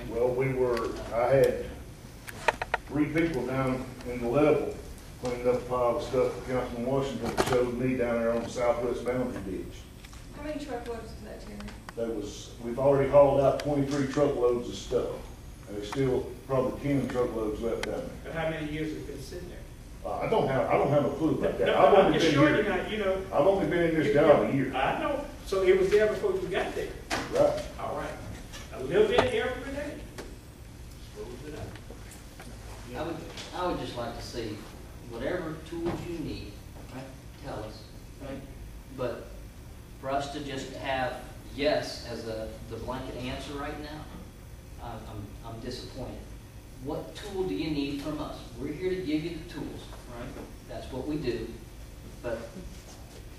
Well, I had 3 people down in the level cleaning up a pile of stuff that Councilman Washington showed me down there on the southwest boundary ditch. How many truckloads is that, Terry? We've already hauled out 23 truckloads of stuff. And there's still probably 10 truckloads left down there. But how many years has it been sitting there? I don't have a clue about that. No, I've I'm only just been sure here. you're not, you know. I've only been in this job a year. I know. So it was there before you got there. Right. All right. A little bit every day. Smooth it out. I would just like to see whatever tools you need, right, tell us, right? But for us to just have yes as the blanket answer right now, I'm disappointed. What tool do you need from us? We're here to give you the tools, right? That's what we do. But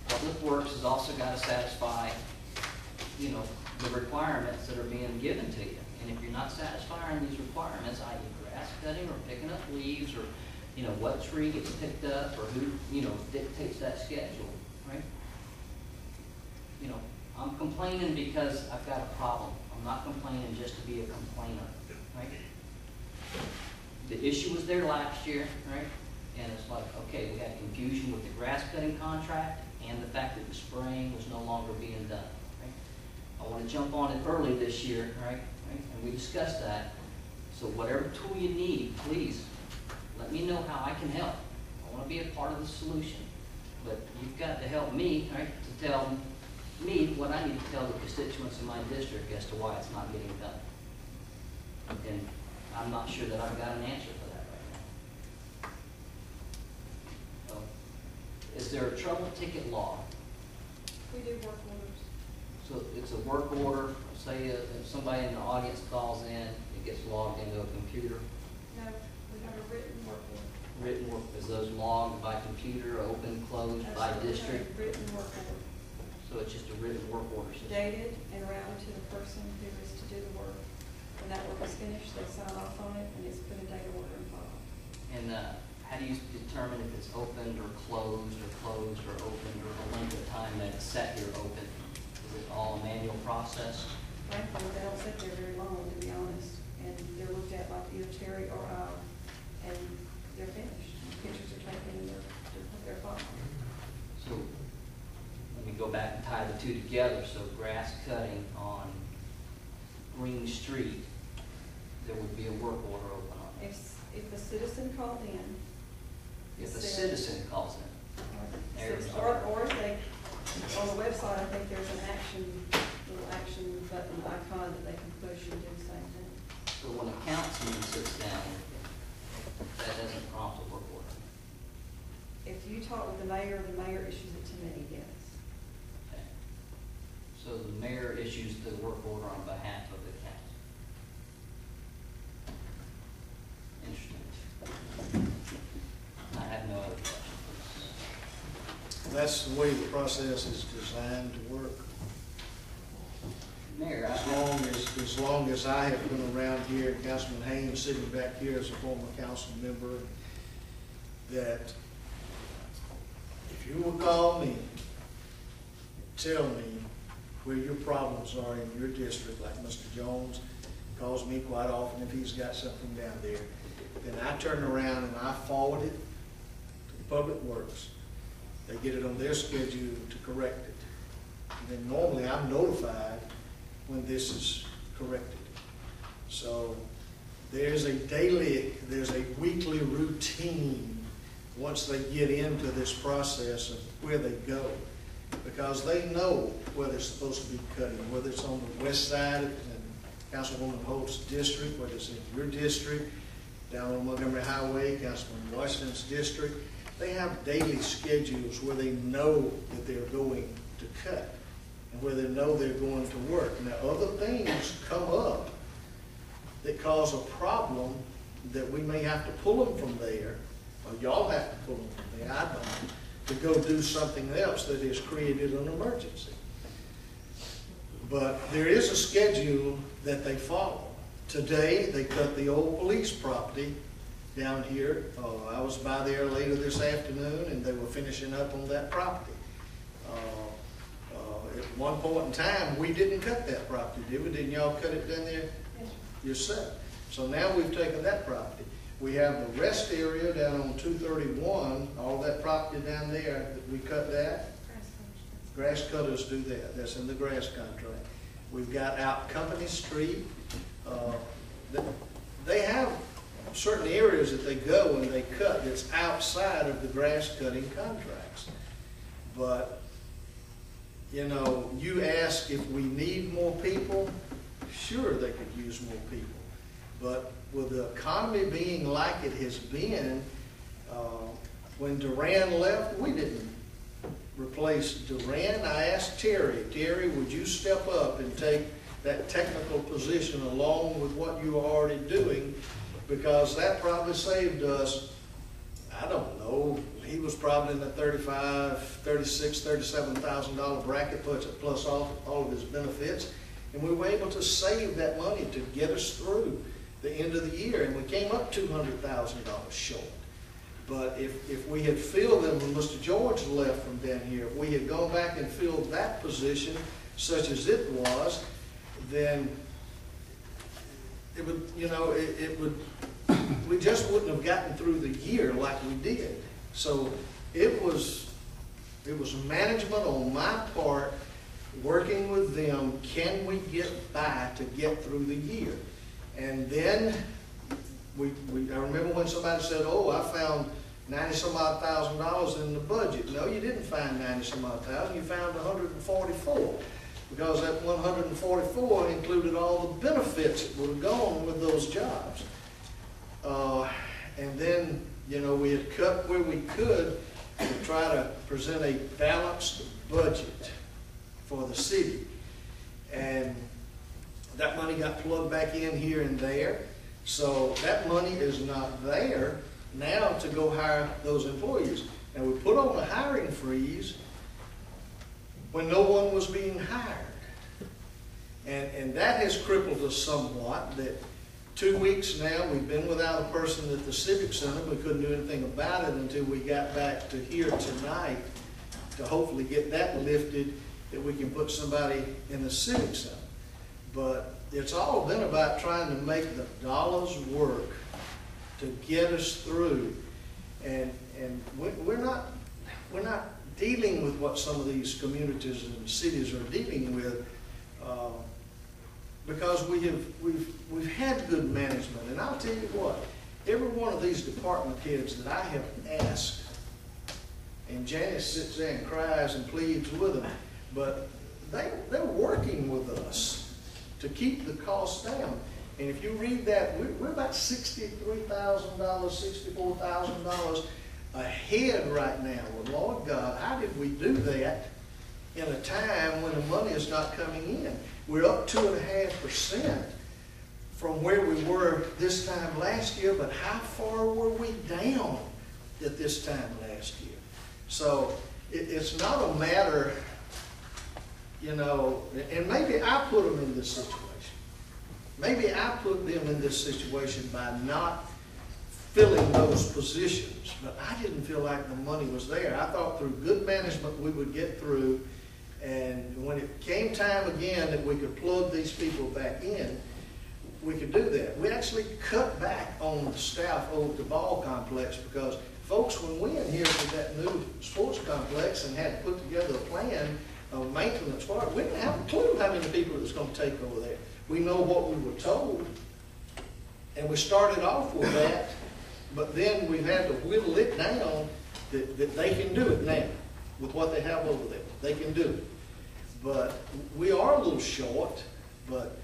Public Works has also got to satisfy, you know, the requirements that are being given to you. And if you're not satisfying these requirements, i.e. grass cutting or picking up leaves or, you know, what tree gets picked up or who, you know, dictates that schedule, right? You know, I'm complaining because I've got a problem. I'm not complaining just to be a complainer, right? The issue was there last year, right? And it's like, okay, we had confusion with the grass cutting contract and the fact that the spraying was no longer being done, right? I want to jump on it early this year, right? And we discussed that. So whatever tool you need, please let me know how I can help. I want to be a part of the solution. But you've got to help me, right, to tell me what I need to tell the constituents in my district as to why it's not getting done. And I'm not sure that I've got an answer for that right now. So, is there a trouble ticket law? We do work orders. So it's a work order. Say if somebody in the audience calls in, it gets logged into a computer. No, we have a written work order. Written work, is those logged by computer, open, closed, by Absolutely. district? Written work order. So it's just a written work order system. Dated and routed to the person who is to do the work. When that work is finished, they sign off on it and it's put in data order and file. And how do you determine if it's opened or closed or opened or the length of time that it's set here open? Is it all a manual process? Frankly, they don't sit there very long, to be honest. And they're looked at like either Terry or I, and they're finished. Pictures are taken and they're filed. So let me go back and tie the two together. So grass cutting on Green Street, there would be a work order open on that. If a citizen called in. If a citizen calls in. Or if they, on the website, I think there's an little action button icon that they can push and do the same thing. So when a councilman sits down, that doesn't prompt a work order. If you talk with the mayor issues it to me, yes. Okay. So the mayor issues the work order on behalf of the council. Interesting. I have no other questions. That's the way the process is designed to work. Mayor, As long as I have been around here, Councilman Haynes sitting back here as a former council member, that if you will call me, tell me where your problems are in your district, like Mr. Jones calls me quite often if he's got something down there, then I turn around and I forward it to the Public Works. They get it on their schedule to correct it. And then normally I'm notified when this is corrected. So there's a weekly routine once they get into this process of where they go. Because they know where they're supposed to be cutting, whether it's on the west side in Councilwoman Holt's district, whether it's in your district, down on Montgomery Highway, Councilman Washington's district. They have daily schedules where they know that they're going to cut and where they know they're going to work. Now, other things come up that cause a problem that we may have to pull them from there, or y'all have to pull them from there, I don't, to go do something else that has created an emergency. But there is a schedule that they follow. Today, they cut the old police property down here. I was by there later this afternoon, and they were finishing up on that property. At one point in time, we didn't cut that property, did we? Didn't y'all cut it down there? Yes, yourself. So now we've taken that property. We have the rest area down on 231, all that property down there that we cut that. Grass cutters do that. That's in the grass contract. We've got out Company Street. They have certain areas that they go and they cut that's outside of the grass cutting contracts. But, you know, you ask if we need more people, sure they could use more people. But with the economy being like it has been, when Duran left, we didn't replace Duran. I asked Terry, would you step up and take that technical position along with what you are already doing? Because that probably saved us, I don't know, he was probably in the $35,000, $36,000, $37,000 bracket plus all of his benefits. And we were able to save that money to get us through the end of the year. And we came up $200,000 short. But if we had filled them when Mr. George left from down here, if we had gone back and filled that position such as it was, then it would, you know, it would, we just wouldn't have gotten through the year like we did. So it was management on my part, working with them, can we get by to get through the year? And then I remember when somebody said, oh, I found $90-some-odd thousand in the budget. No, you didn't find $90-some-odd thousand, you found 144. Because that 144 included all the benefits that would have gone with those jobs. And then, you know, we had cut where we could to try to present a balanced budget for the city. And that money got plugged back in here and there. So that money is not there now to go hire those employees. And we put on a hiring freeze when no one was being hired. And that has crippled us somewhat, that 2 weeks now we've been without a person at the Civic Center. We couldn't do anything about it until we got back to here tonight to hopefully get that lifted, that we can put somebody in the Civic Center. But it's all been about trying to make the dollars work to get us through. And we're not dealing with what some of these communities and cities are dealing with, because we've had good management. And I'll tell you what, every one of these department heads that I have asked, and Janice sits there and cries and pleads with them, but they're working with us to keep the costs down. And if you read that, we're about $63,000, $64,000 ahead right now. Well, Lord God, how did we do that in a time when the money is not coming in? We're up 2.5% from where we were this time last year, but how far were we down at this time last year? So it's not a matter, you know, and maybe I put them in this situation. Maybe I put them in this situation by not filling those positions, but I didn't feel like the money was there. I thought through good management we would get through, and when it came time again that we could plug these people back in, we could do that. We actually cut back on the staff over at the ball complex because, folks, when we inherited that new sports complex and had to put together a plan of maintenance for it, we didn't have a clue how many people it was going to take over there. We know what we were told, and we started off with that, but then we've had to whittle it down that they can do it now with what they have over there. They can do it. But we are a little short, but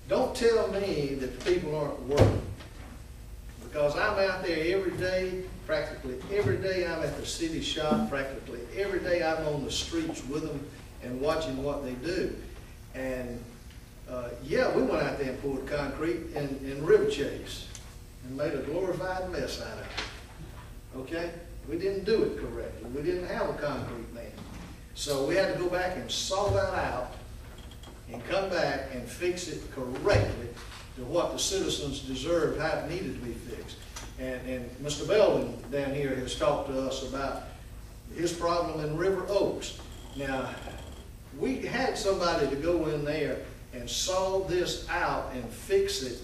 don't tell me that the people aren't working. Because I'm out there every day, practically every day I'm at the city shop, practically every day I'm on the streets with them and watching what they do. And yeah, we went out there and poured concrete in River Chase and made a glorified mess out of it. Okay? We didn't do it correctly. We didn't have a concrete man. So we had to go back and saw that out and come back and fix it correctly to what the citizens deserved, how it needed to be fixed. And Mr. Belden down here has talked to us about his problem in River Oaks. Now, we had somebody to go in there and saw this out and fix it